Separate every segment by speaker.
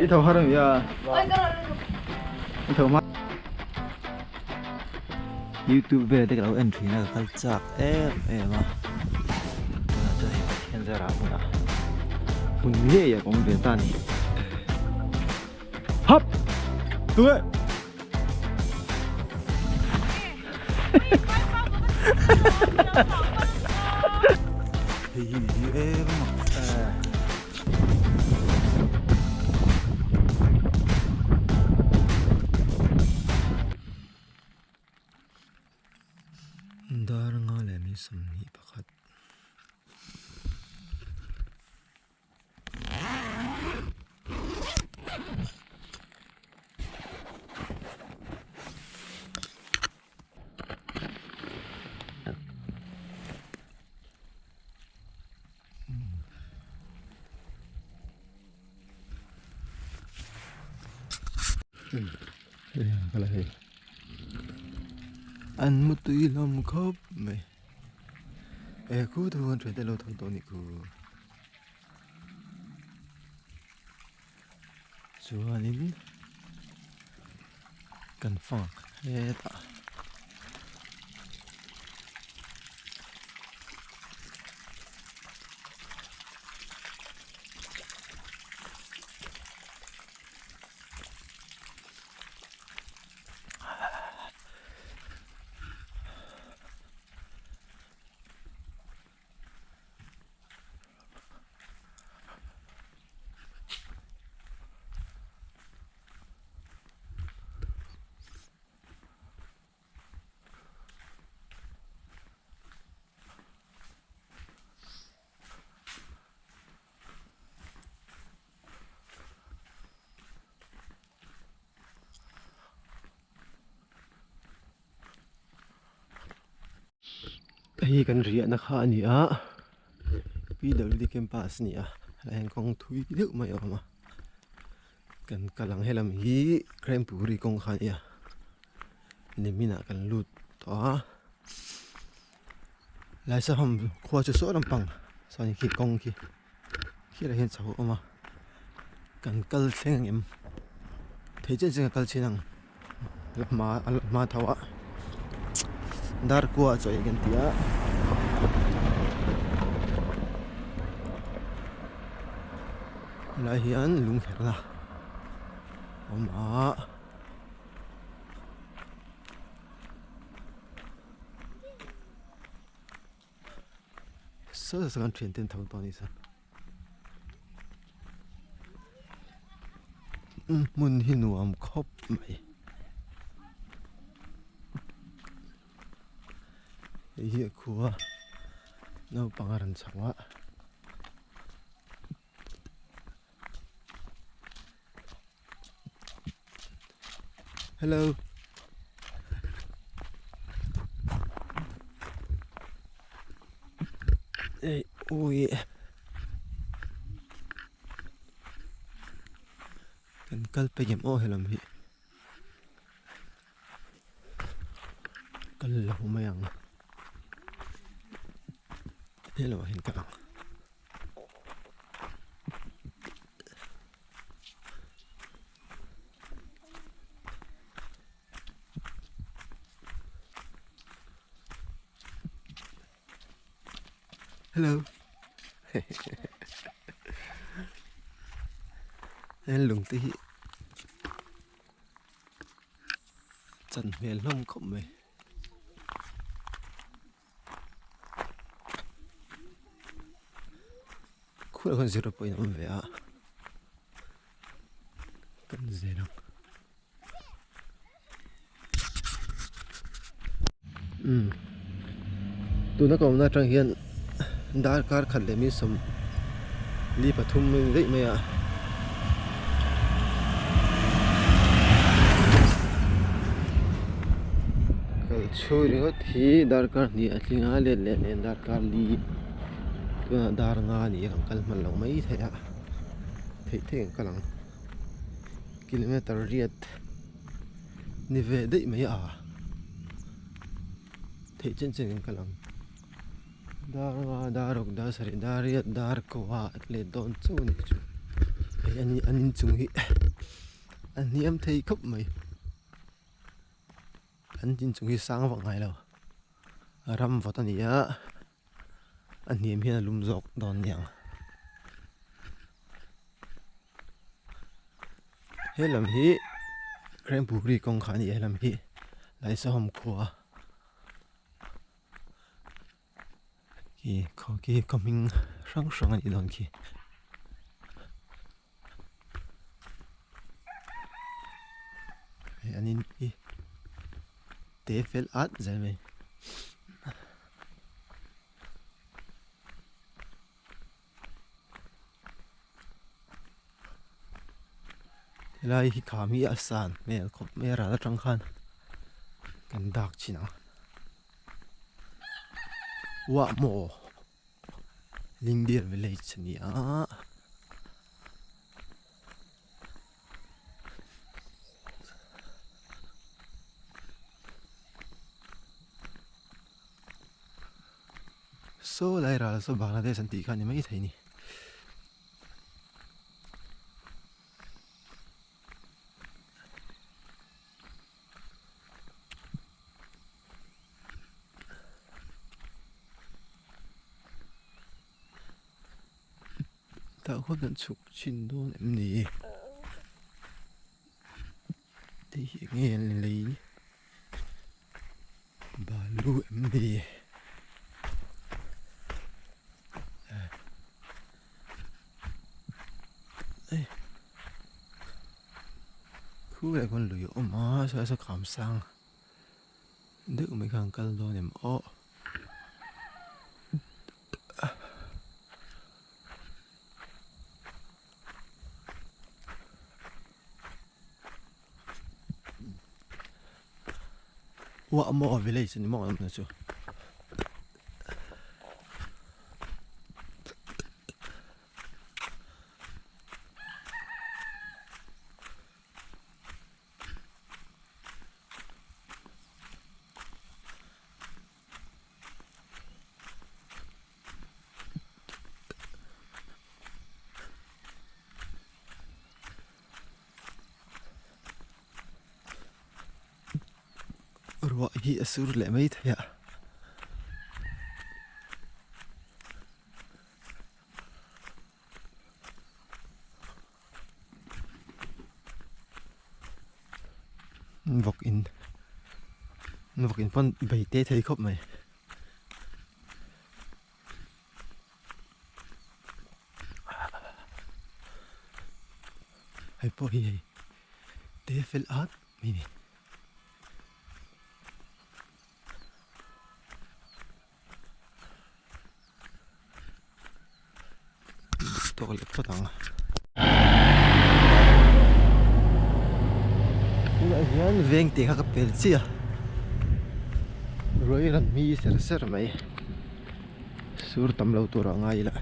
Speaker 1: Đi thầu hát rồi à? Thầu mắt. YouTube về đây cái entry này cái chạc em mà. Nó chơi hiện ra ra cũng là. Mình nghĩ là cũng về ta này. Hấp. Tụi. Thì em Daranga lemi samni pakhat cái này anh một tuy lòng khóc mày cú thu anh chuyển tới lâu thằng tôi này cú chúa nín cần phẳng hết à đây cần rỉa nó khá nhỉ á bây giờ đi campus nhỉ anh con thui được mày mà cần cả lăng hay làm gì krem puri con khá nhỉ nên mình cần lụt đó lại sao không khoa cho số làm bằng sao những khi con khi là hiện sáu mà cần cân xem em thấy trên trên cân trên mà tháo á dar qua cho cái tia lại hiện lung hết là mà sơ sơ kan chuyển tên thằng to này sao muốn hin nuam khóc mày 이게 구워 너 방아른 차와 Hello Ê ui Cần kalpe game ô hay làm gì Cần lâu mày ăn Hello hiện cả Hello Anh lùng tí Chân mẹ lông không mày Kula con zero point on vea Con zero Tu nó còn na trang hiện Dar car khẩn để mi sum Li pathum mình đấy mày à Cái chui nó thì dar car ni atling a lên dar car li dar nga ni ang kalman lang mấy thế à thấy thế cái lang kilometer riết ni về đấy mấy à thấy chân chân cái lang dar nga dar ok dar sari dar riết dar ko wa le don chu ni chu anh chung hi anh niệm thấy khóc mày anh tin chung hi sang vào ngày đâu ram vào tani á anh niệm hi là lum dọc đòn nhàng hết làm hi krem buri công khán gì làm hi lại sao hôm qua kì có kì có mình sáng sáng anh đón kì anh in kì tế phết át rồi mày thế là hi khám hi asan mẹ khóc mẹ ra trăng khan cần đặc chi nào wa mo linh điền village nhỉ số lại ra số Bangladesh anh tí khăn mấy thấy nè tạo có tận chục chín đô em nè thì nghe lấy bà lu em nè khu này con lười ôm má sao cảm sang được mấy thằng cân đo niệm ó wa mo village ni mo na chu ruộng hi asur lại mấy thế ạ vọc in con bảy tê thấy khóc mày hay po hi tê phil art mini tôi lại có thằng yan veng ti ka pel chi a roi ran mi ser mai sur tam lo tur ngai la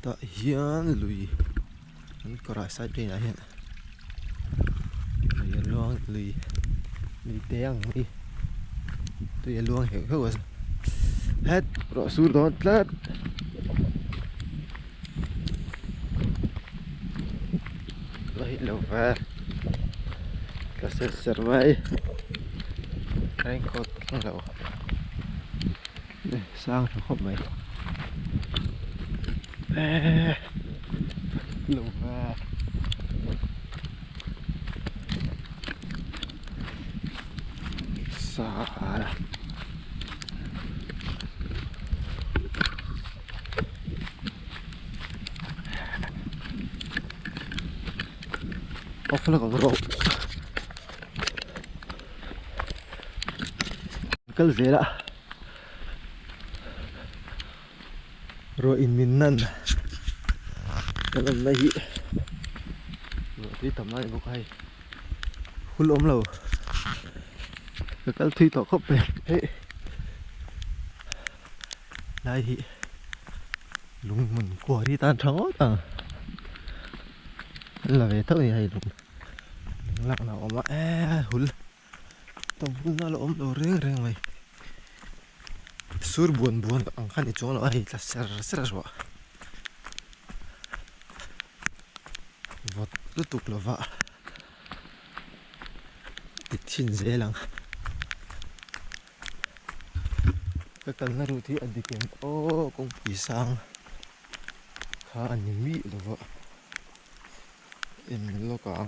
Speaker 1: ta hian lui an kora sai pe na hian yan luang lui teang mi tu yan luang he ho het ro sur don tlat lâu và cả ser mai anh cột không lâu sang nó không mấy lâu và xa off là còn rộng cái gì đó rồi in min năn cái lần này rồi tí tầm này một hay hul ôm lầu cái thi tỏ khóc về thế đây thì lùng mình của đi tan trắng à là về thấp thì hay lùng lạc nào mà hul tông hul nó là ôm đồ riêng mày sur buồn ang khăn thì chỗ nó hay là ser rồi vọt lúc tục là vợ tịch xin dễ lắm cái cần là thì anh đi kiếm ô công kỳ sang khá anh mỹ là vợ em lo cả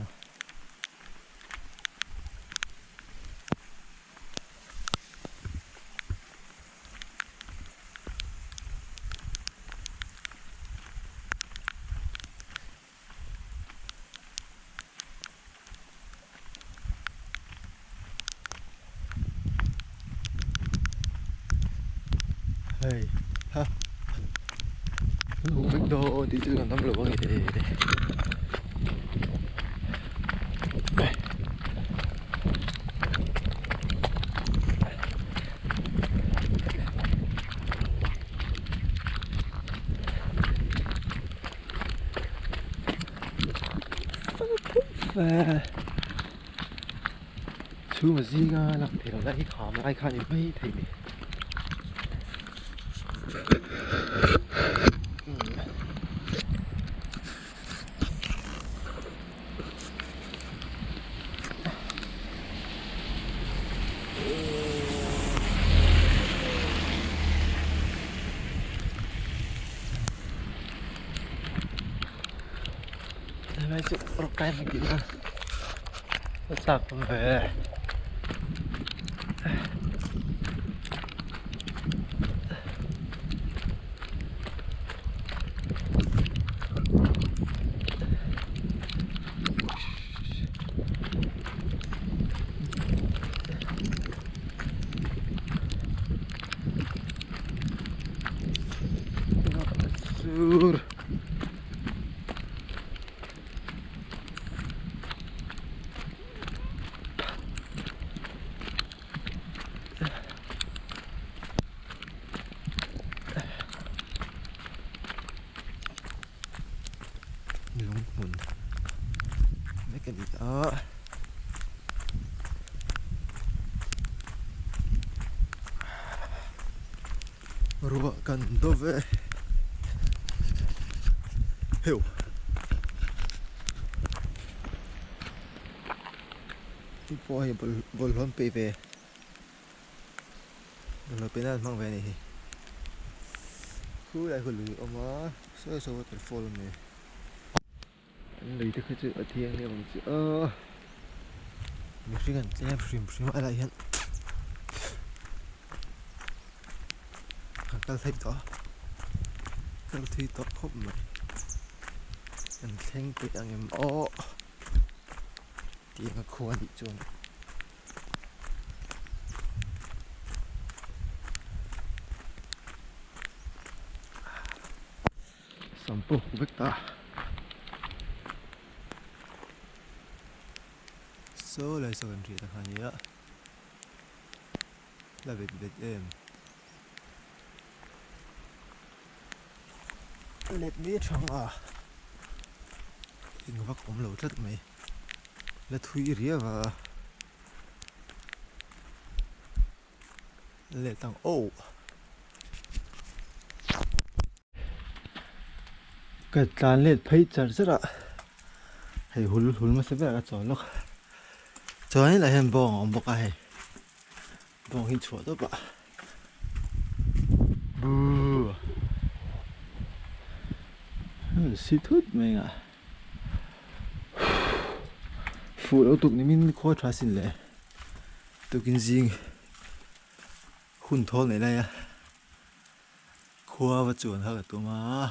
Speaker 1: hey ha lu biết đâu thì chưa còn tắm lửa gì đây và chú mà gì ra làm thì nó lại khám lại khá thì mấy thì mấy chục rau cay này kìa nó tạc về sur lung mun mấy cái gì đó rùa cần tôi về hiểu tôi bỏ bol hôm về rồi bên đó mang về này khu lại còn lười mà soi soi cái phô này lấy được cái chữ ở thiên này bằng chữ một cái gần xem phim lại hiện các thấy đó không mà anh thấy cái anh em tiếng khua đi chôn sắm bộ vết ta số lại số gần chỉ là hàng nhớ là về em lết biết không à hình vắt cũng lâu rất mày là thui rỉa và lệ tăng ô cái tàn lệ thấy chặt rất ạ hay hul mà sẽ về cái chỗ lúc chỗ này là hình bông bọc ai bông hình chuột đó bạn bù xí thút mình à phụ đâu tụi mình khó trả xin lệ tụi kinh riêng hun thôn này đây à khoa và chuẩn hơn tụi mà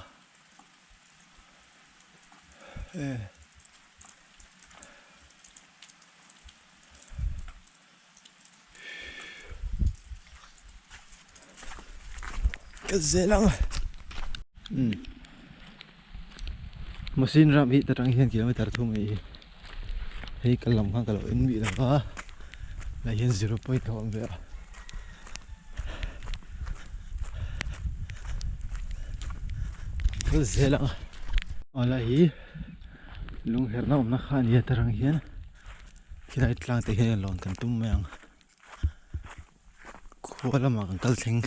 Speaker 1: cái dễ lắm một xin ra bị tao đang hiện kia mới tao thu mày hay cái lòng khang cái lỗ in bị là hiện 0.0 thòng vậy cái dễ lắm ở lại lung her na omna khan ya tarang hian khilai tlang te he lon kan tum mang khuala ma kan kal thing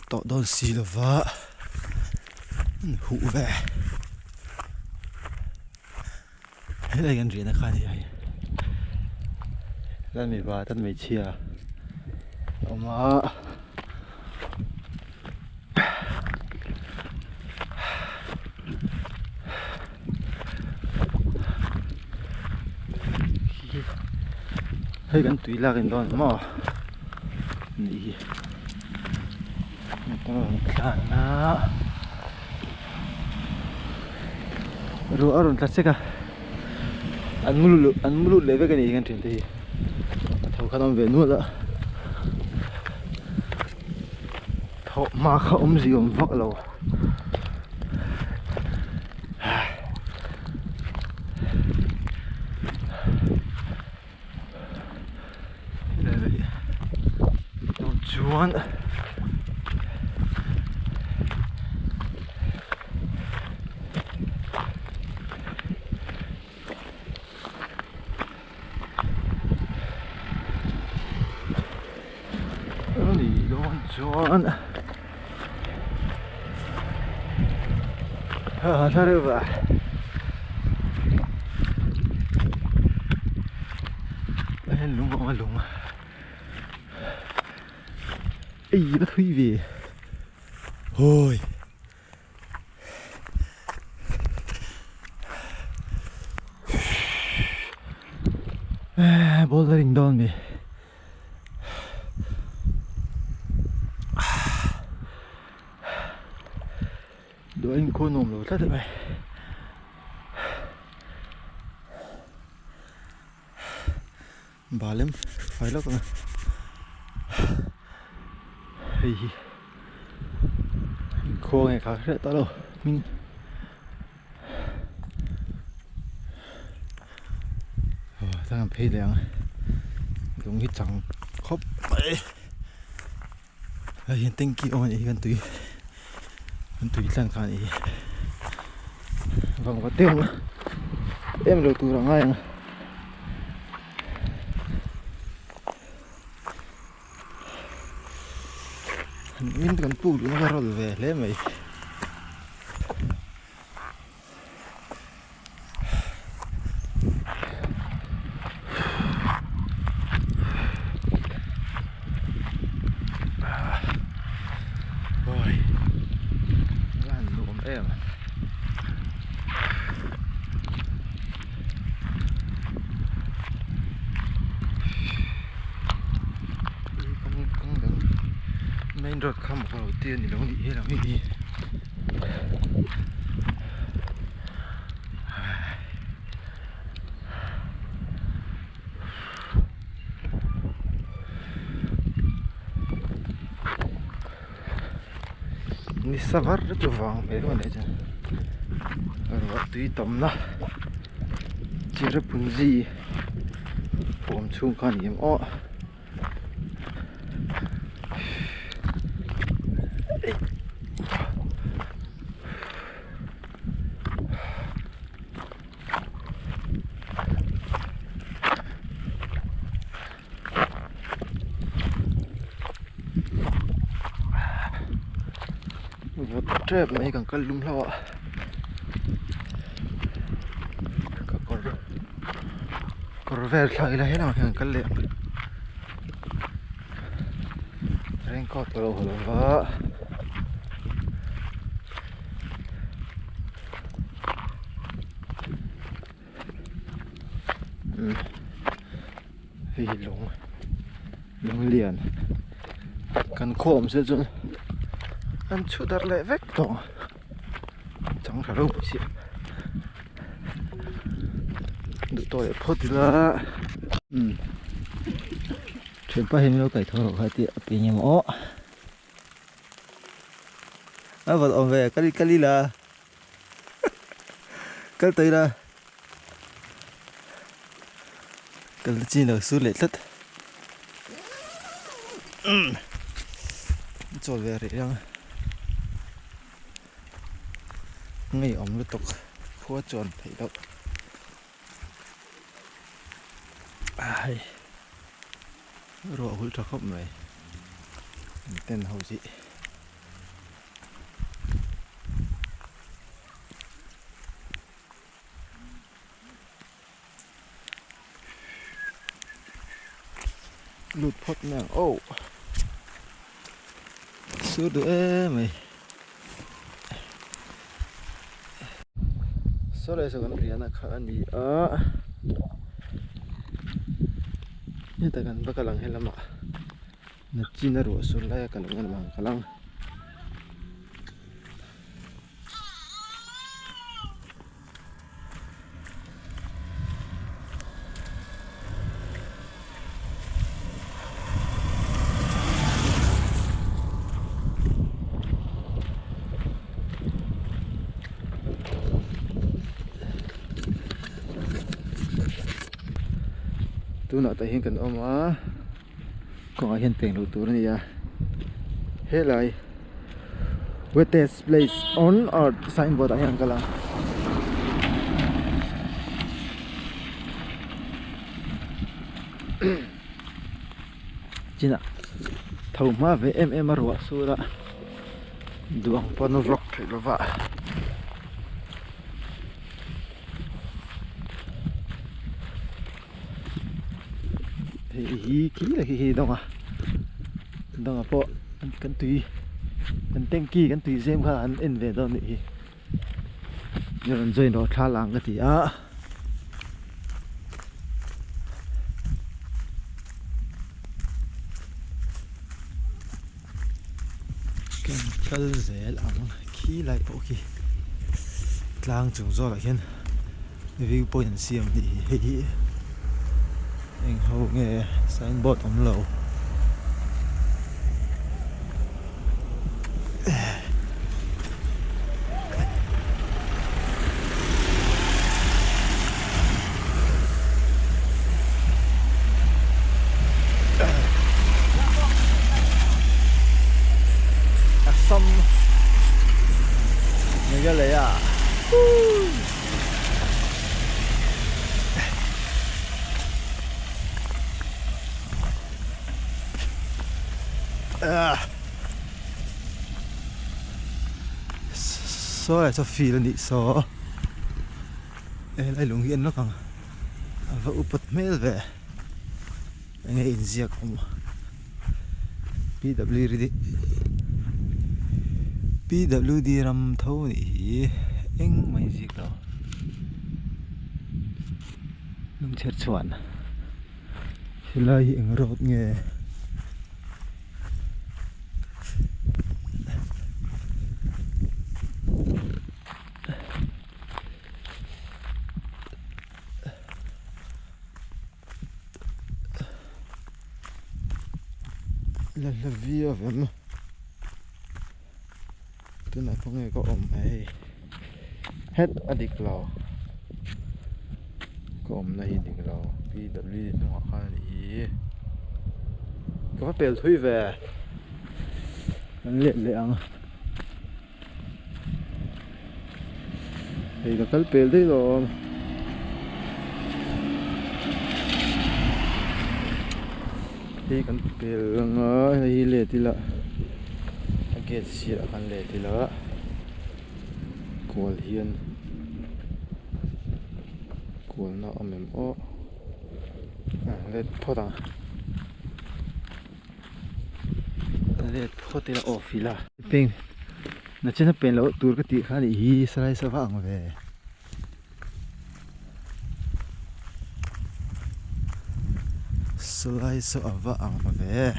Speaker 1: to don si lova hu ve đây gần rìa nó khai thì hay lần mày vào tân mày chia mà hay gần tùy là gần đó mà đi sana ruang tak seka an mulu leve kan ikan tinti thau khanom ve nu la thau ma kha zi vak lo chuan chuan thare va lung ấy nó thui về thôi bouldering down me đôi anh cô nồm lột tất mày bà lắm phải lắm hey cô này khác rất to đâu mình đang phê đèn giống như chẳng khóc vậy hiện tinh kia ôi gần tùy lần khả ý vòng có tiếng em đầu tư là ngay mình cần tu nó ra rồi về lấy mày rồi lan luồng em main road không vào đầu tiên thì nó đi hết là cái gì ni savar rất vàng mấy con này chứ rồi tùy tầm na chỉ rất buồn gìผมchung con yếm ó trap mấy càng cân lung lo còn về lại là hết nào càng cân liệm rèn cọt rồi vợ vì lung liền cần khom sẽ chun ăn chút đặt lại vách to chẳng phải đâu chị được tôi phốt là chuyện ba hình đâu cải thơ hai tiệm bị nhầm ó vật ông về cali là cali tới là cali chi là su lệ tất cho về để rằng ngay ống liên tục khua tròn thấy đâu ai rồi hút cho khóc này tên hầu chị lụt phốt nè ô sữa đứa mày số đây số con riêng là khá anh đi như ta gần bắt kalang hay lắm ạ na china ro số lại kalang ăn mang kalang tu nọ tại hiện cần ôm á có hiện tượng đầu tu này à hết lại wettest place on or signboard ay ang kalang china thầu ma về em arwa sura duang pano rock thai lova hi kỹ là hi đâu à po kan tùy kan tengki kan tùy xem kha an en về đâu nị nhron join ro tha lang cái gì á kan kal zel ang khi lại po ki tlang chung zo la hian view point siam ni hi anh hậu nghe signboard ống lầu xong người ra lấy à số này số phi lên đi số lại lùng hiên nó còn vợ bật mail về nghe in ziak không PWD ram thâu nỉ anh mày gì đâu lùng chết chuẩn lại hiện rốt nghe là vía vậy mà tôi nói không nghe có ổn này hết adik lò có ổn này adik lò PW nó họ khai đi có phát bèo thui về nó liện liệng thì có cái bèo đấy rồi thì kan pel nga hi le tila gate sir kan le tila kol hian kol na amem o le thoda le thotila ofila ping na chena pen lo tur ka ti khani hi sarai sawang ve slice so ava ang ve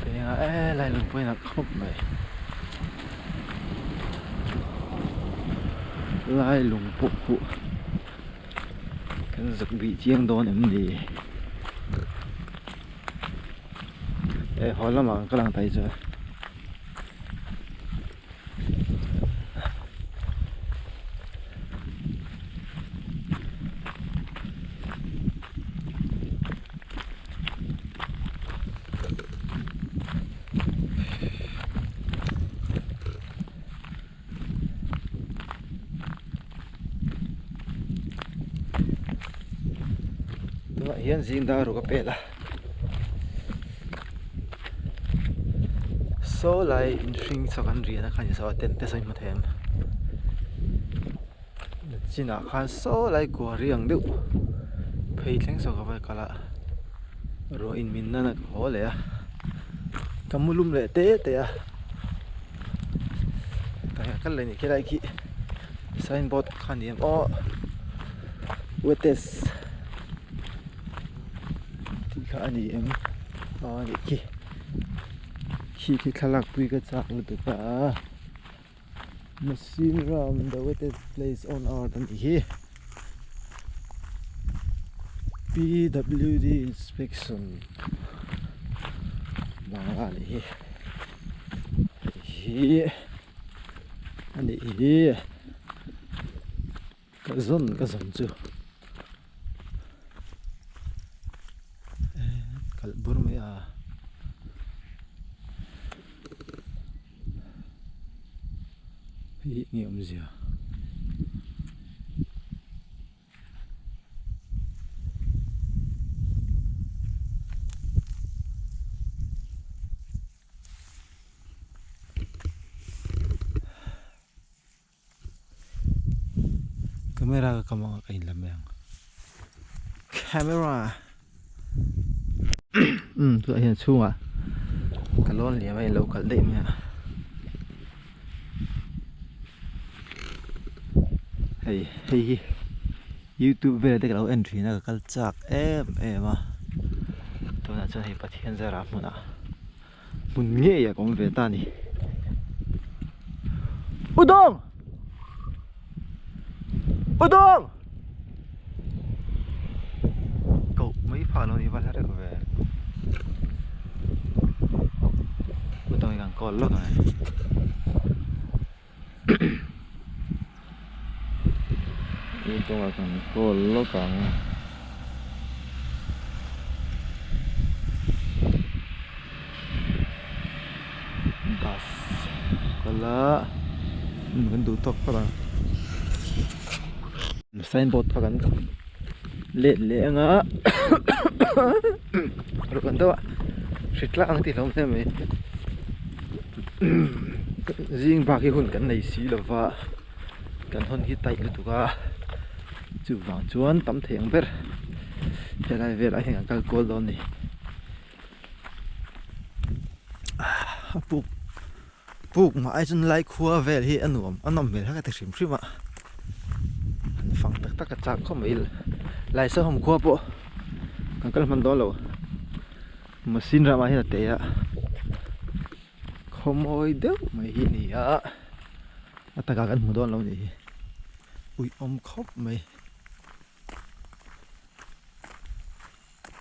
Speaker 1: kaya lại lùng quay là khóc mày lại lùng phụ phụ cái giật bị chiêng đó em đi để hỏi lắm mà các bạn thấy chưa hian zing da ro ka pela so lai in string chakan ri na khani so ten te sai ma them china khan so lai ko riang deuh phei thleng so ka vai kala ro in min na ho le a kamulum le te te a ta kal le ni ke lai ki signboard khan ni o wetes ti kha ani em a ni ki khi thalak pui ka chak lu tu ka machine ram the wettest place on earth and here PWD inspection bangani here and here kazon chu kalbur me a hi ngiam zia camera ka mga kain lamang camera tu hian chunga kalon li mai local dei me hey YouTube về đây cái entry na kal chak em à tôi na cho hay pathian ra ra muna mun nge ya kom ve ta ni udong cậu mấy pha nó đi vào ra được về udong càng con lắm này udong càng con lắm càng gas kala mình đủ top các bạn signboard ka kan le nga ro kan to sitla ang ti lom me jing ba ki hun kan nei si lova kan hon hi tai lu tuka chu wang chuan tam theng ber pelai vel a heng kal kol don ni puk ma ai chun lai khuwa vel hi anom vel ha ka thrim ma phẳng tắc tắc chạm không bị lại sơ hồng khoa bộ càng cái mình đó là mà xin ra mà hiện là tệ ạ không ôi đâu mày hi nỉ ạ ta cả cái một đó lâu gì ui khóc mày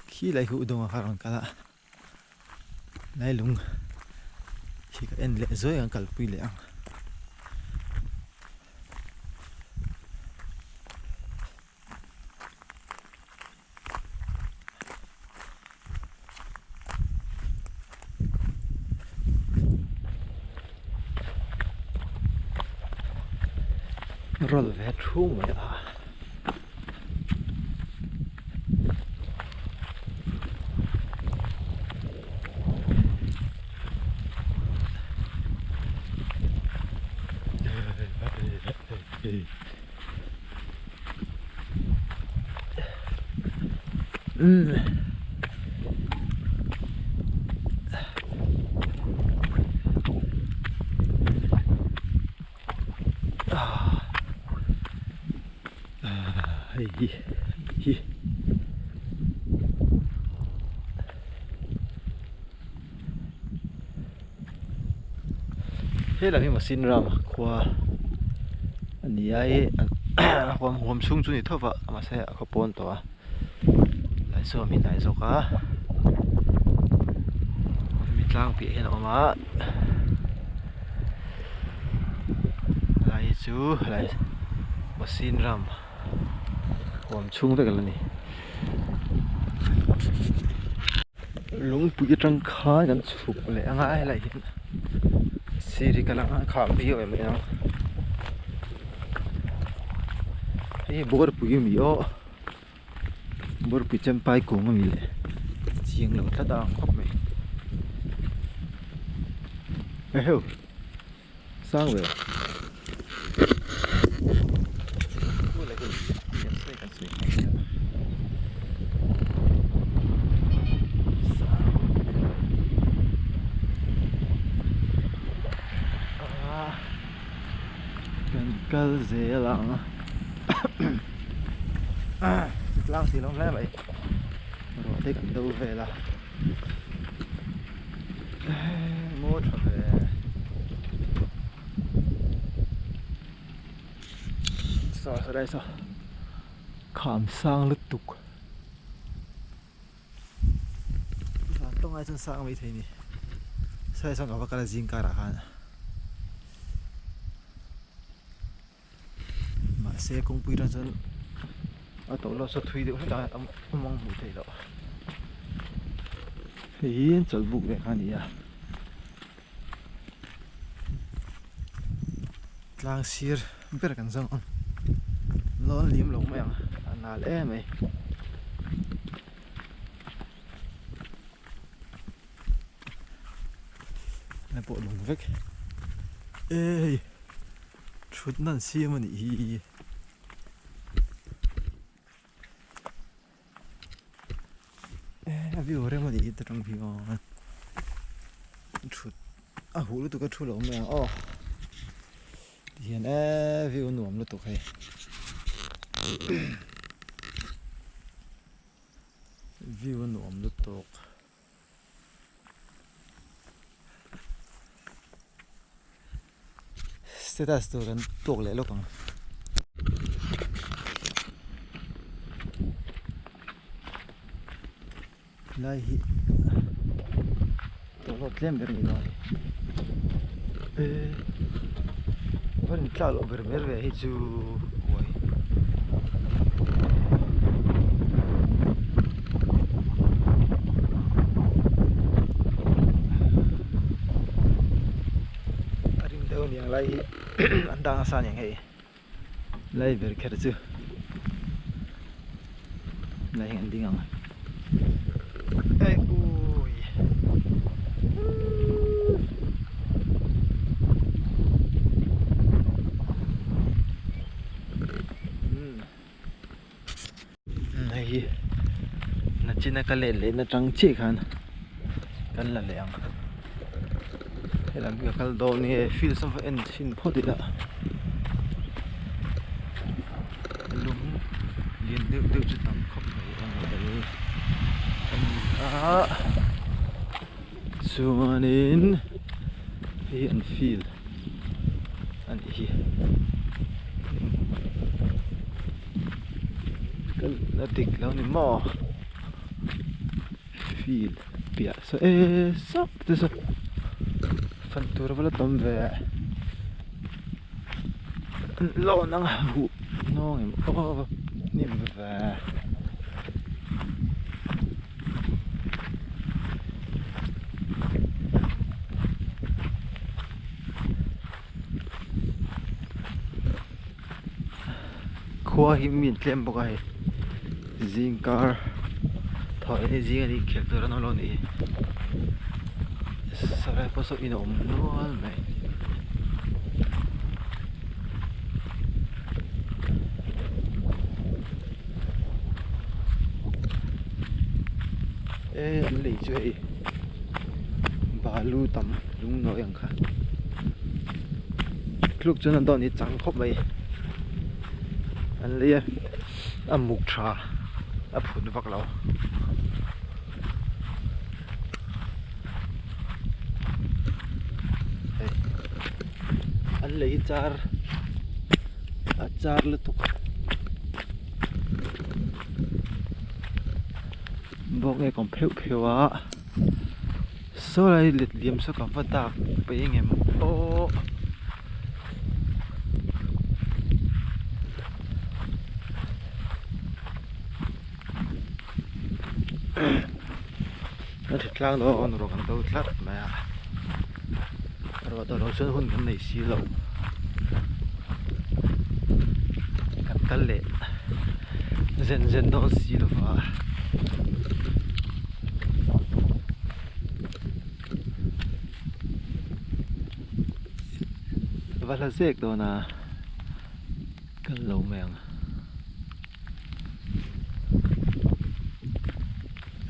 Speaker 1: khi lại hữu đông à cả là lại lùng khi cái em lệ rồi ăn cả quy lệ ăn rồi về chung mày à thế là cái mà xin ra mà qua anh ấy hôm sung chu ni thọ vợ mà sẽ có pon to lại số mình lại số cả mình lang bị hết rồi mà lại chú lại mà xin ra hôm sung với cái này lúng bụi trăng khá gần sụp lại ngay lại Siri ka lang kham bio em ya e bor pugi mi o bor picham pai ko mi le chiang lo ta da khop me heu sang về Kal dễ lắm lang thì long lẽ vậy rồi thấy cảnh đâu về là mốt về sao ở đây sao khám sang lứt tục tông ai chân sang mấy thế này sao sang gặp cái gì cả ra mà xe cũng quy ra chân ở tổ lo số thuê được hết cả tấm mong vụ thế đó hiến chở vụ về cái gì à lang sir biết cái gì không lo liếm lồng mày anh nào lẽ mày này bộ lồng vách ê chútนั่น xia mà nhỉ view ở đây mà đi trong view chút hú lúc tụi cái chút lồng mày hiện view nuông lúc tụi hay view nuông lúc tụi status tụi anh tụi lại lúc không lại tụi nó xem được gì rồi vẫn chả lộ về về hết chú ôi anh đâu nhỉ lại anh đang sao nhỉ hay lại về cái chứ lại anh đi ngang ôi này nó chỉ là cái lệ nó trắng chỉ khăn cái là lẹng hay là cái đồ này feel some in xin phốt đi đã lúc liền đều chỉ tầm không phải anh ở đây xuân hiện feel anh hi cái là tịch lâu này mò feel bia so sắp thế sao phần tour vào tầm về lo năng hụ nó em niệm về khoa hi min tlem boka he zing car thoi ni zing ani khel tor no lo ni sarai paso inom no mai anh lấy chơi balu tam lung no yang kha lúc cho nên đó ni chẳng khóc vậy anh lấy mục trà phun vắt lâu anh lấy char là tục bốc nghe còn phèo phèo á số này liệt liêm số cả vật tạc bây giờ em ô nó thịt lang đó nó rồi còn đâu thắt mà rồi tao nói xuân hôn cái này xí lậu cắt cắt lệ dần dần đó xí lậu và là dễ đó là cái lẩu mèng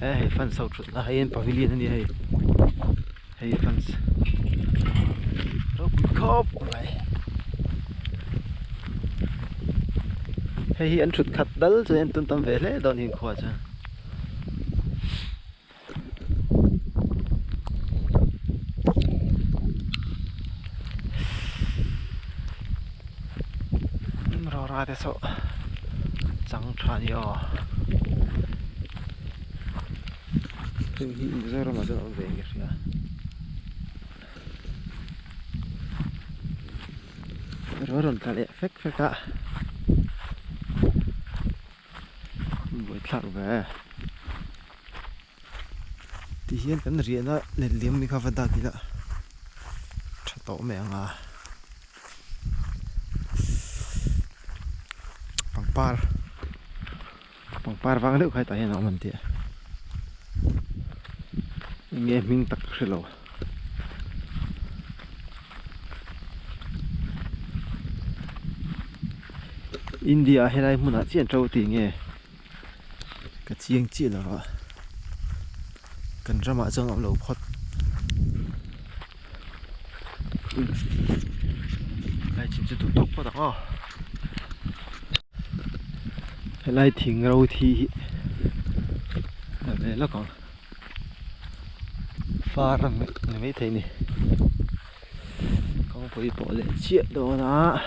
Speaker 1: hey fan sau chút là hay pavilion này hay fans rồi cọp này Hei an thut khat dal chu en tun tam ve hle don hin khwa cha ro ra de so chang than yo hi zero ma zo ve nge ria ro ron ta le fek feka buổi thảo về thì hiện cái riêng nó lên liếm mi khá phát đạt thì là chắc tổ mẹ à bằng par vang được hay tại hiện nó mình thì nghe mình tắc sẽ lâu India hiện nay muốn nói chuyện trâu thì nghe cái chiêng chỉ là cần ra mà trong ông lầu phật lại chỉ tụt tốc vào đó lại thỉnh râu thì ở đây nó còn pha ra mấy thầy này con phải bỏ lệ chuyện đó đó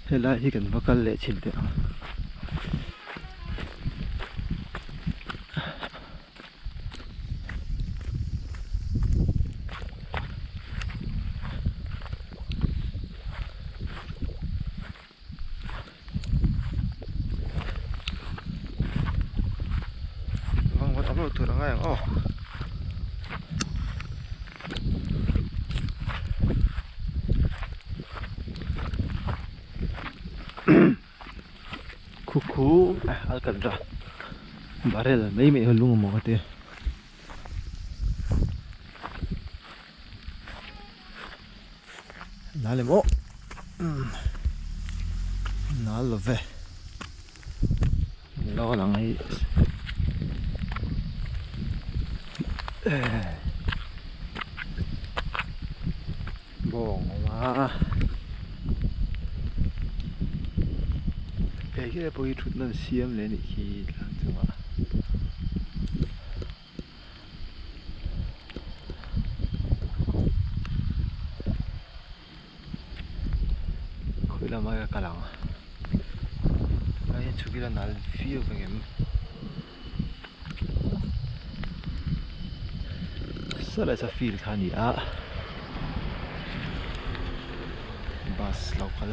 Speaker 1: lại thì cần vào căn lệ chìm được thử nó ngay oh khu al cần ra bare là mấy mẹ hơn luôn một cái nãy lên mỏ nãy là về lo lắng ấy bông mà cái bôi chút nó xiêm lên thì làm cho mà khối là mấy cái lằng cái chú kia là nál phiêu về em sao lại sao phiêu khá nhỉ à bus local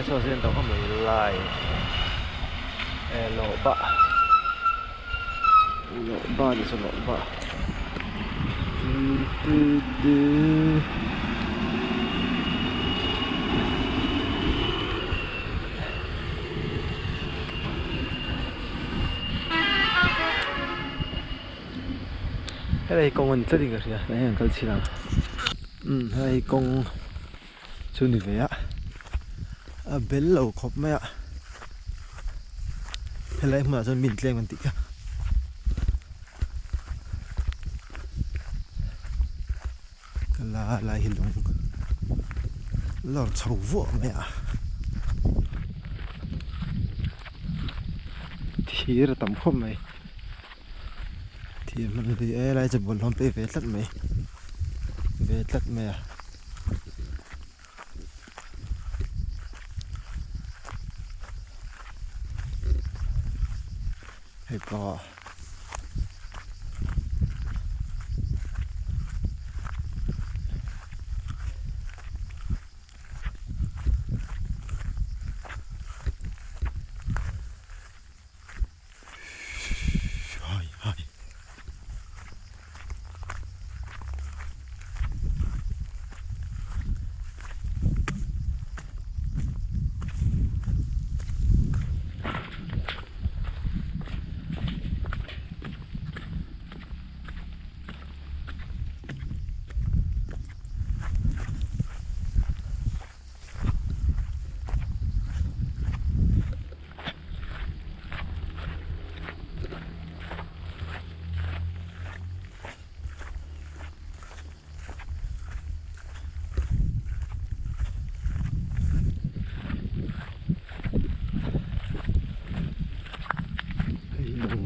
Speaker 1: so xin tao có mấy lại lộ bạ đi số lộ bạ cái này công an rất là gì à, này hàng câu chỉ là hay công chú đi về á bến lầu khóc mẹ ạ hay là mà dân mình lên còn tí cả là hiện lùng lò chầu vợ mẹ ạ thì là tầm không mày thì mình thì lại chụp buồn hôm về tắt mày về tắt mày hay có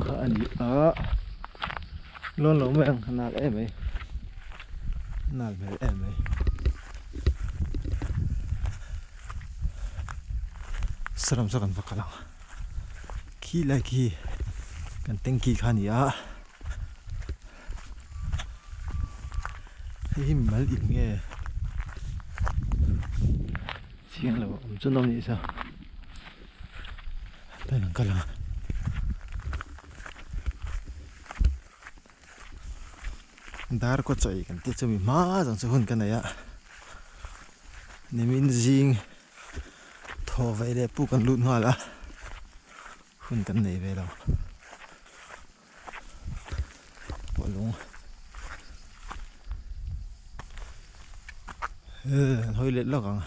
Speaker 1: kha ani a lon lo meng nal em ấy nal mel em ấy saram sakan pakalang ki la ki kan tengki khani a him mal im nge siang lo chun nom ni sa ta nang kala dar ko choi kan te chumi ma jang se hun kan ya nimin jing tho ve le pu kan lut nga la hun kan nei ve lo polung hoi let lo kang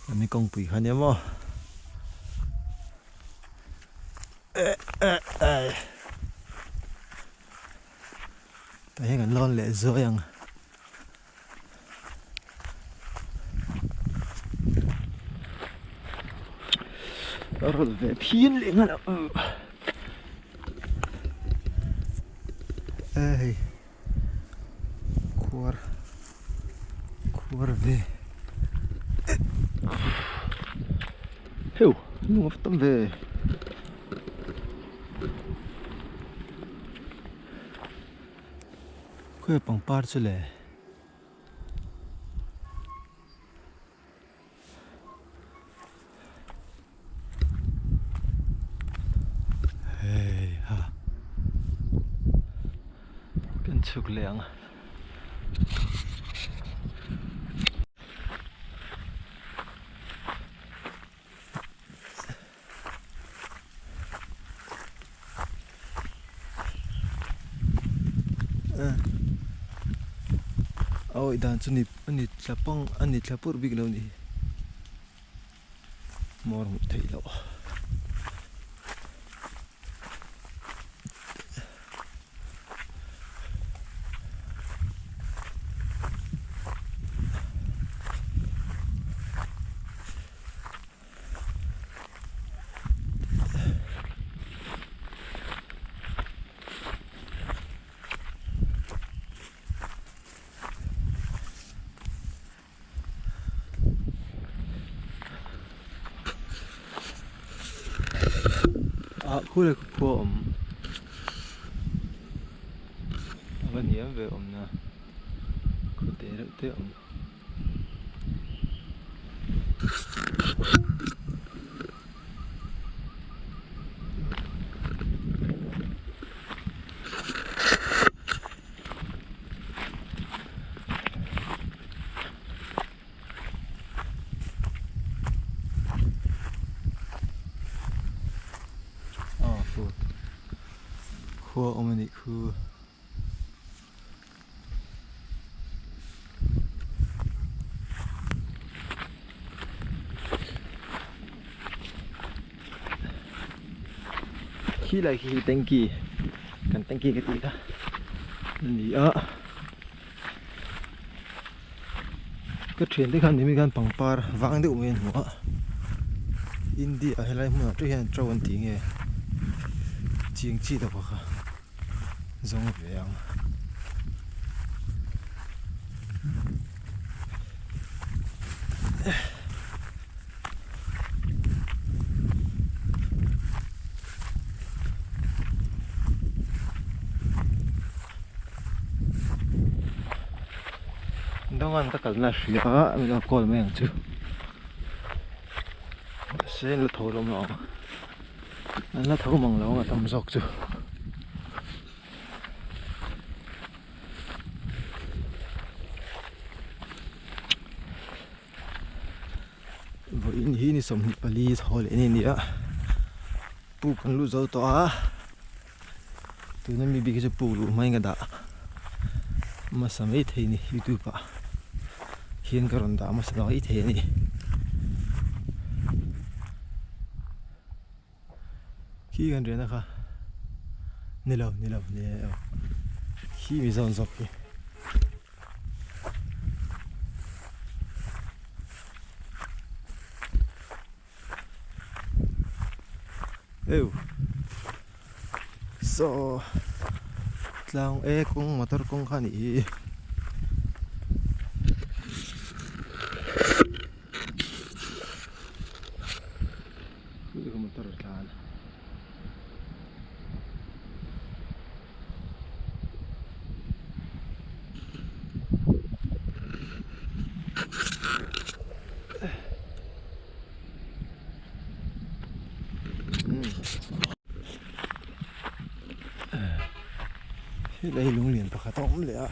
Speaker 1: ami kong pui khan ya mo ta heng an lon le zo yang rồi về thiên liền là ê cuor về hiểu nhưng mà tâm về cái bằng par cho lệ chụp lẹng ôi đàn chân nịp anh nịp lapang anh nịp lapur big lâu đi mor một thấy lộ khu này khu vẫn hiếm về nè khu tế đợi tế khu 어머니 khu khi lại khi tengki kan tengki cái gì đó gì á cái chuyện đấy kan thì mình kan bằng par vang được nguyên hóa India hay là mà trước hiện trâu ăn tiếng nghe chiên chi đâu cả giống vậy à đông ăn tất cả là sữa mình đã coi mấy hàng chứ sẽ là thổi lông nó anh là thổi mỏng lâu mà tầm dọc chứ với ini ni som ni pali thol ini ni a pu kan lu zo to a tu na mi bi ke pu lu mai nga da ma samai thei ni youtube a hian karon da ma sa i thei ni khi gần đến kha nè lâu khi mi zon zok ki Ew. So tlang kung motor kong kani motor tlan đây lũng liền bạc tóm lẹ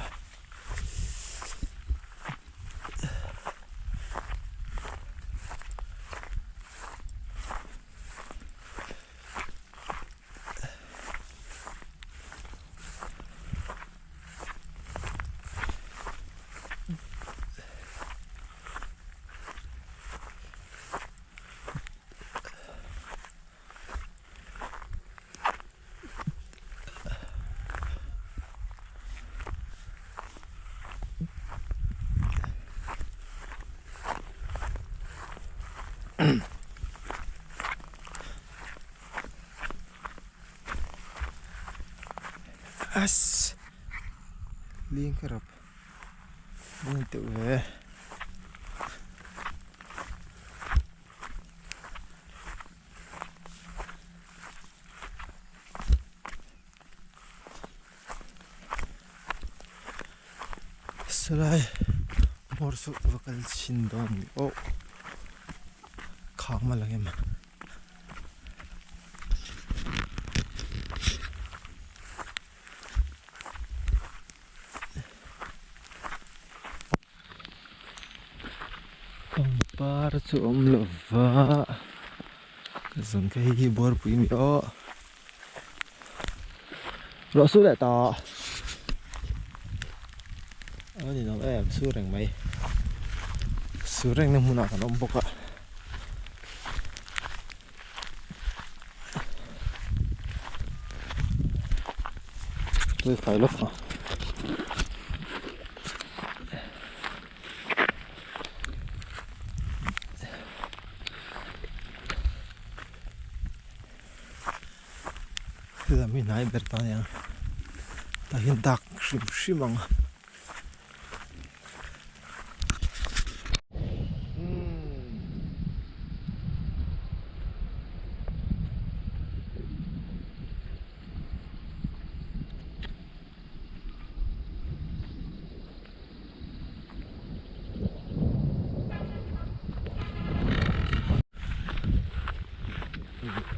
Speaker 1: as liên kerap liên tự về Selai morsuk bakal sindon oh khang malang em par chu om lova kazon kai hi bor pui mi o ro su le ta ani no em su reng mai su reng na muna kan om boka tôi phải lúc là mình nãy bật tay nha, ta hiện đặc sim sim bằng.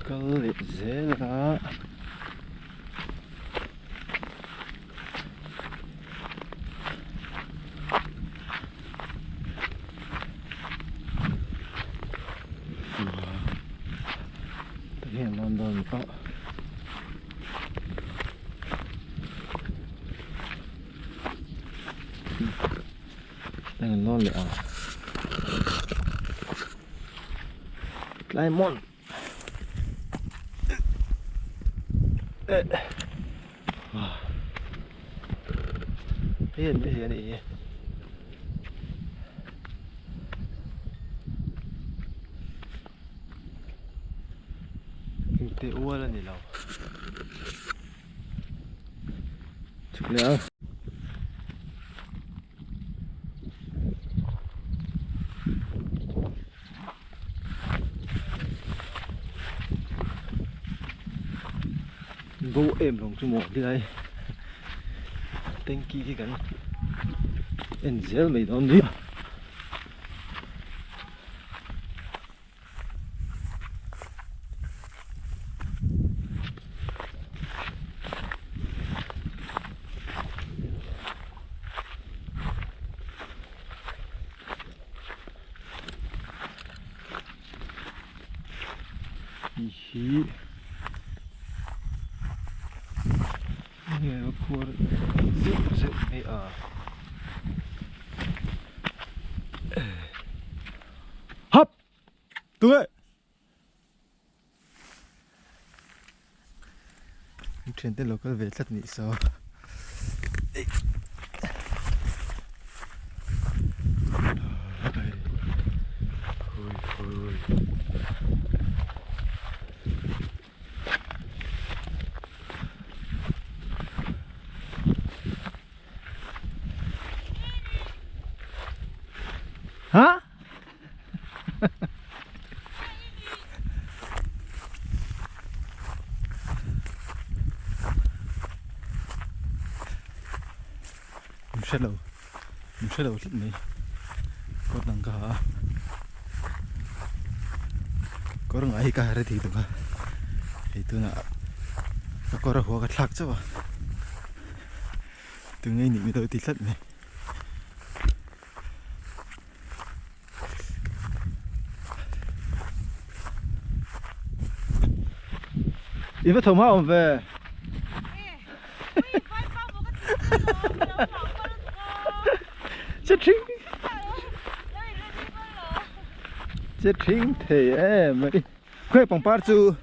Speaker 1: Câu liệt dễ là hiện London có đang lo lẹ Lemon hiện này te uala ni lau chuk le vô em lòng chung một đi đây tên kia cái cảnh em dễ mày đón đi Ih, nghe cua rực rực này hấp tụi trên tên local về rất nhị sao
Speaker 2: shallow shallow lắm này có năng cả có rong ai cả rồi thì tụi nó có ra hoa cái thác chứ à từ ngay nịnh tôi tít lắm này ý với thằng họ về chết trinh thế em mấy quay bằng ba chú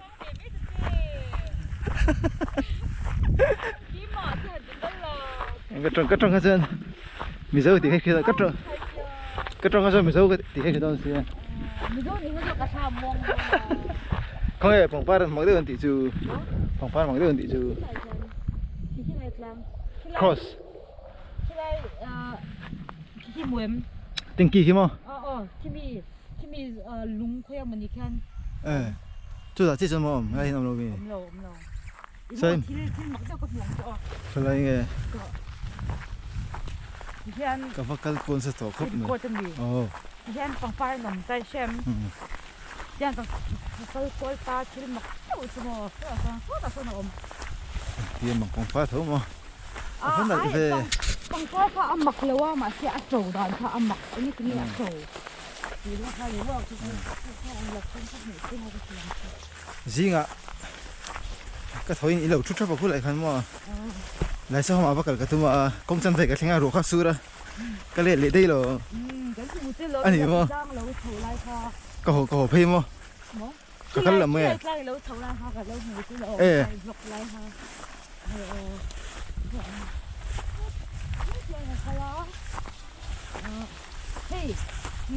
Speaker 2: cái trong cái chân mình giấu thì cái trong cái chân mình giấu thì cái đó gì không phải bằng ba bằng cái gì chú bằng ba bằng cái gì chú cross
Speaker 3: ที่มวยม
Speaker 2: tiếng kỳ không
Speaker 3: ที่มีลุงเขายังมันอีกแค่
Speaker 2: chú đã chết rồi mà ngay nào rồi
Speaker 3: saoที่มักจะกับหลวงจ้ะ
Speaker 2: phải là nghe
Speaker 3: ที่แค่
Speaker 2: cái phát cái cuốn sách tổ khóc
Speaker 3: ก็
Speaker 2: nữa
Speaker 3: จะมีที่แค่ปังป้ายหนุ่มใจแชมที่แค่ต้องเขาคอยตาที่มักเจ้าสมองก็ต้องสนม
Speaker 2: tiền bằng con phát thôi mà
Speaker 3: ปังป้ายเขาเอามักเลยว่ามาเสียโจดอนเขาเอามักอันนี้คือเนี่ยโจดีแล้วค่ะหรือว่าที่เขาเอาหลักชั้นสักหนึ่งที่เขาจะเขียน
Speaker 2: riêng ạ cái thối này lâu chút chút vào khu lại khăn mà lại sao mà bắt cái tụi mà công chân thấy cái thằng ruột khác xưa đó cái lệ đây rồi anh hiểu không có hồ phê không cái khăn làm mày ê
Speaker 3: hey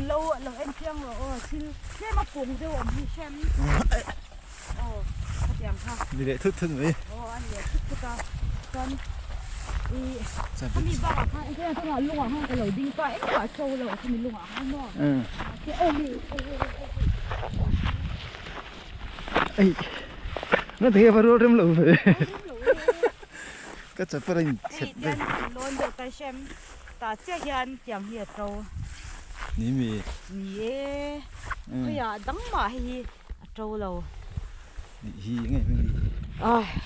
Speaker 3: lâu em chiang rồi xin cái mà cùng theo ông đi xem
Speaker 2: đi để thức thân vậy
Speaker 3: anh để thức cho con đi không bị bao à cái này tôi là luôn cái lẩu đinh toại quả trâu lẩu thì mình luôn không nó cái ôm đi
Speaker 2: ấy nó thấy vào rồi lẩu vậy cái chợ phải là
Speaker 3: thịt đen luôn được cái xem ta chắc ăn chẳng hiểu trâu
Speaker 2: ní mì
Speaker 3: bây giờ đắng mà hay trâu lẩu
Speaker 2: hi nghe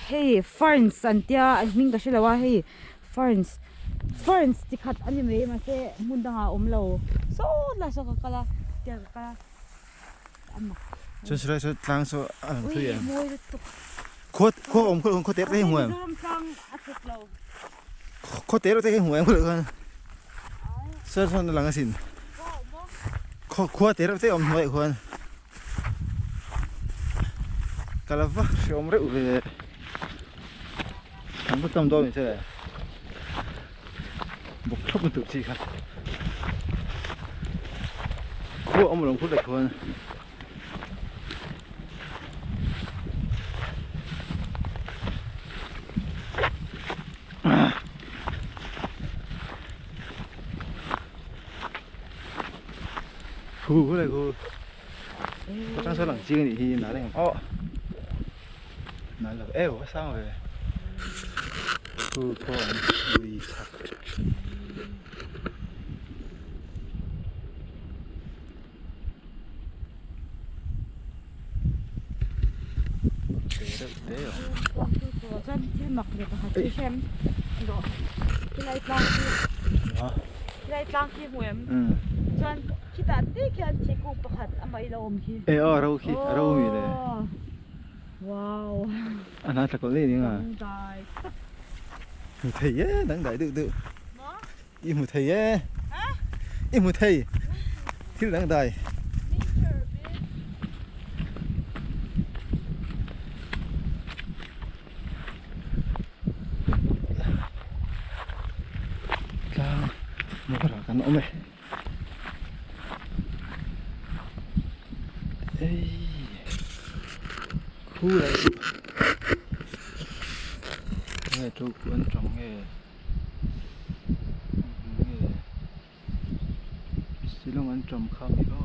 Speaker 3: hey ferns anh tia anh mình cái là hey ferns thì khát anh mấy mà cái muốn đang lẩu số là số cái là tia cái ăn mà
Speaker 2: cho sợi sợi lang số ăn thôi em
Speaker 3: môi
Speaker 2: khốt tép cái hùm khốt tép cái hùm em có được không sợi sợi lang cái gì khốt tép cái hùm vậy không cái là vắt xong rồi về không có tâm đôi như thế một thóc một tự chi khác khô ông lòng khô đẹp hơn khu cái này khu có trang số lẳng chiên thì nói đây không nói là eo sao vậy khu con đi sạch thế rồi
Speaker 3: dân thiên mặc được hạt chơi xem rồi cái này lang kia mềm dân khi ta tí kia chỉ cũng bạc hạt ăn mấy lâu khi
Speaker 2: đâu khi đâu mì đấy
Speaker 3: wow
Speaker 2: anh nói thật có lên à một thầy á đang đợi tự im một thầy á im một thầy thiếu đang đợi một cái rào cắn ôm này đây khu này nghe trâu cuốn trong nghe xí lông ăn trồng khăm thì đó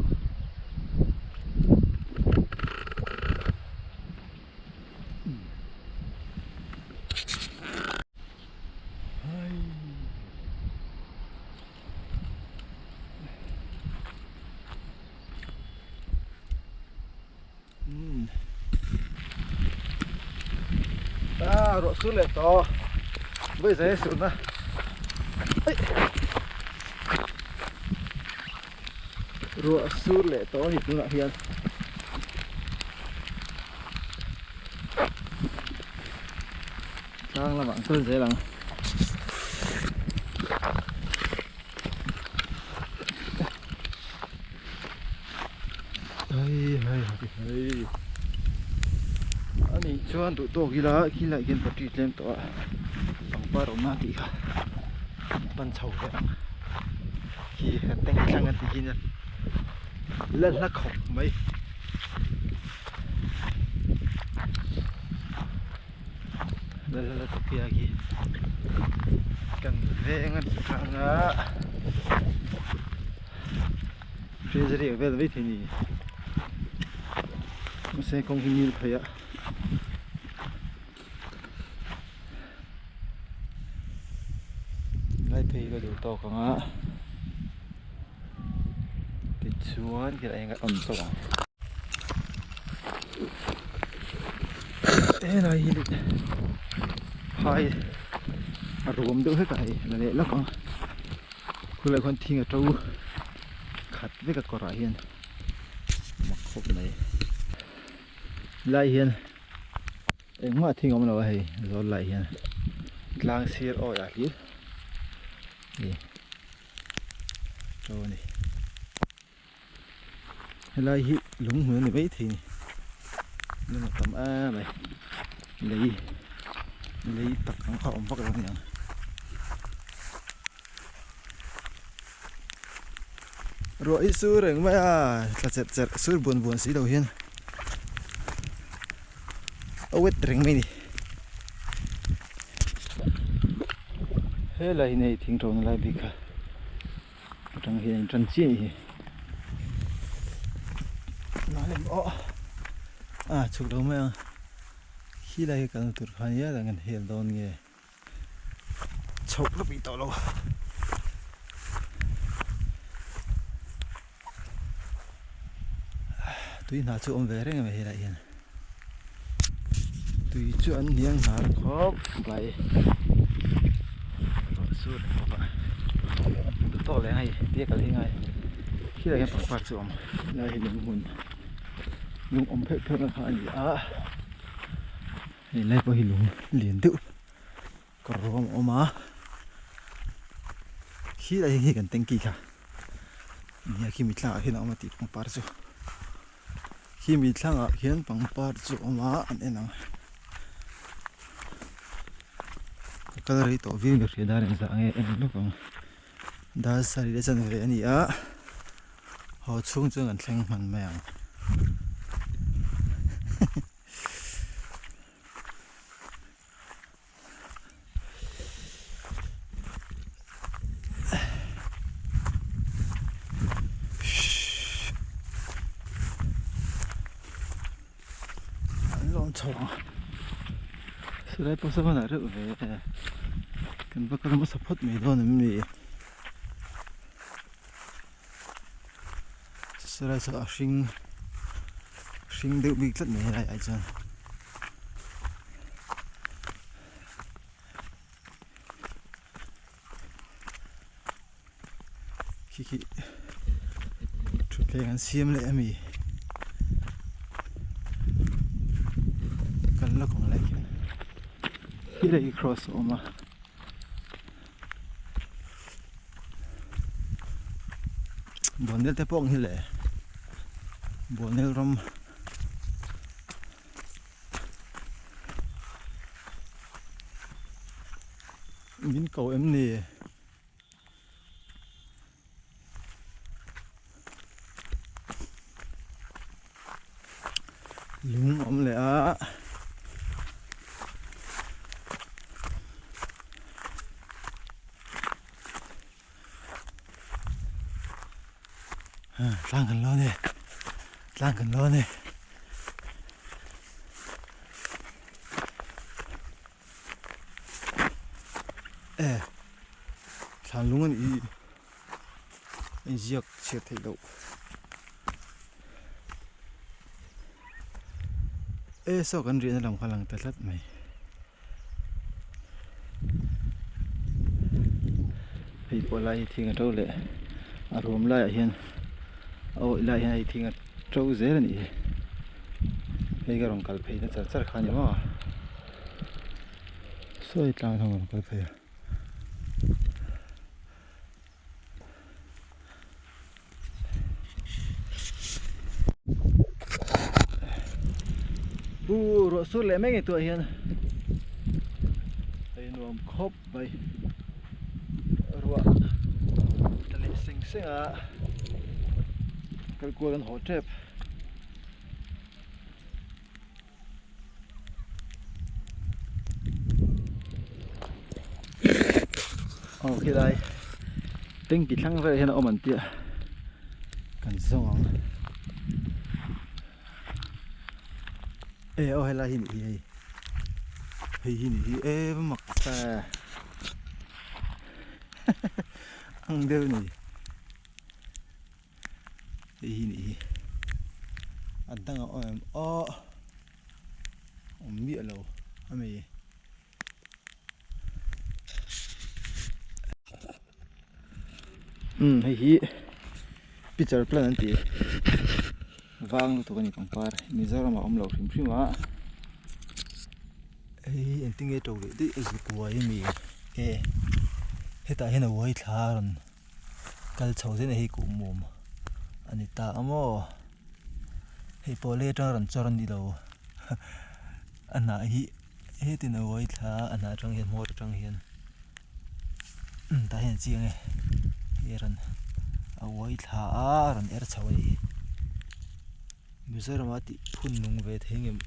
Speaker 2: rồi xuống lại to bây giờ xuống na rồi xuống lại to thì cũng là hiền sang là bạn tôi dễ lắm hey ani chuan tu to gila gen pati tlem to ang paro na ti kha pan chau le ang ki teng tlang an ti kin lan la khop mai la to pia gi kan veng an khanga treasury vel ve thini sẽ không hình như thấy ạ lại thấy cái đồ to không ạ thì chuan thì lại ẩm to à thế này thì hai rùm đỡ hết cái là lẽ lắm không cứ lại con thiên ở trâu khát với cả cỏ rải hiền mặc hộp này lại hiền em mà thiên ông nào hay rồi lại hiền lang xịt oi à hiền đi rồi này lại hi lúng mưa này mấy thì nhưng mà tầm a này lấy tắc kháng khổng bắt đầu nhỉ rồi xưa rồi mấy à là chật xưa buồn xí đầu hiền ôi trứng mình đi thế này này thỉnh thoảng lại bị cả trong hiện trần chi nói lên à chụp đâu mấy à khi đây cần tụt phải nhớ là ngành hiện đòn nghề chụp nó bị to lâu tuy nào chụp về đấy mà hiện lại hiện tùy chuyện niềng hạt khóc vậy rồi các bạn to lên hay tiếc cái ngay khi là em phải phát xuống đây lùng phết phết nó khá gì á thì lấy vào lùng liền tự có rong mà khi là hiện gần tên kỳ cả nhà khi mình làm hiện ông mà tiếp bằng phát xuống khi mình làm hiện bằng phát xuống mà anh em nào cái đấy tổ viên được thì đang dạng em lúc còn đã xài để chân về anh ạ họ chung cho ngân thanh mạnh mẽ lộn chồng sự đấy bao giờ mà được về cần bắt cái mất support mình thôi mình sự đấy sợ sinh được bị rất mệt lại chứ khi chút lên ăn xiêm lại mình cần nó còn lại khi đây cross mà buồn đến thế bông như lệ buồn đến rom miếng cầu em nè lúng ống lệ á lang gần lo nè lang gần lo nè lang lúng anh y giặc chết thấy đâu sao cần riêng làm khoa lang tết lắm mày hei po lai thinga to le a rom lai hian o lai hian thinga to zel ani hei ga rong kal phei na char char khani ma soi tlang thong rong kal phei ro su le mấy tuổi hiền đây nuông khốp vậy ruộng tali xinh xinh à cái cua con hổ trẹp ok đây tinh kỹ thăng về hiện ở mình tiệt cần sông ê hay là hình hình ê mặc ta ăn đâu nè hình anh đang ở em miệng lâu anh mày hi picture plan anh tí vang tụi cái này bằng par Mizoram mà lâu phim phim á ấy anh tính cái trâu đấy đấy cái cua ấy mì ê hết tại hiện là quay thà rồi cái trâu thế này hay cũng mồm anh ta amo hay bỏ lê cho rồi đi đâu anh nãy hi hết thì nó quay thà anh nãy trong hiện mua trong hiện tại hiện chi nghe hiện rồi quay thà rồi ở trâu ấy Mizoram mati phun nung về thế nghiệm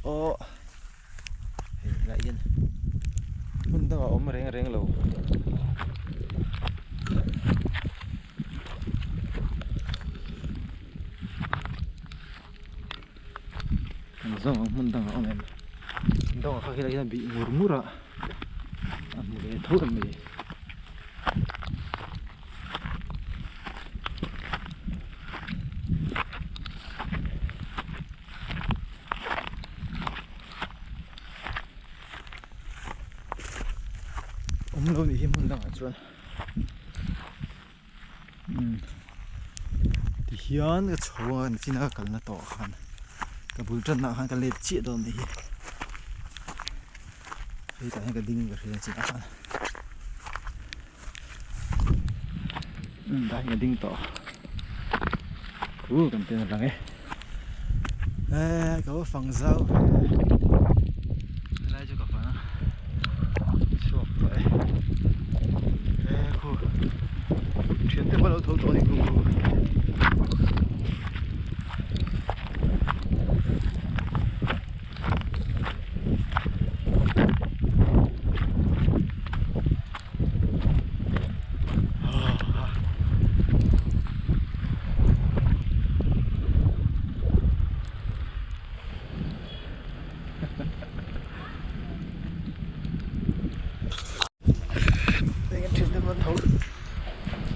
Speaker 2: lại yên phun tao ôm reng reng lâu rong phun tao ôm em tao khai lại bị mur mura anh về thốt em đi lâu thì hiếm hơn đang ở chuan thì hiến cái chỗ anh chỉ nó cần nó to hơn cái bụi chân nào hắn cái lết chia đòn thì đây tại cái đinh cái gì chỉ ăn đây cái đinh to cần tiền là nghe có phòng rau lại cho các bạn chuột vậy cô chuyển tiếp vào thấu tối thì cô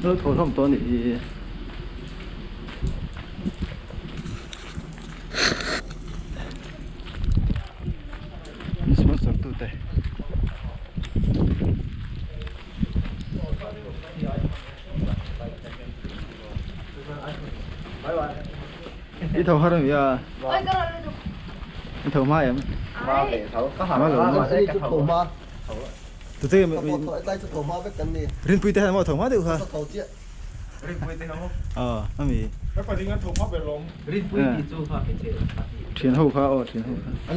Speaker 2: nó thổi không to thì smart sort tụi đi thầu hết rồi à đi thầu mai em mai rồi tụi tôi mình rin pui teh mau thầu mai được hả nó mình
Speaker 4: cái phần tiếng Anh thuộc mất về luôn.
Speaker 2: truyền hậu khá truyền hậu khá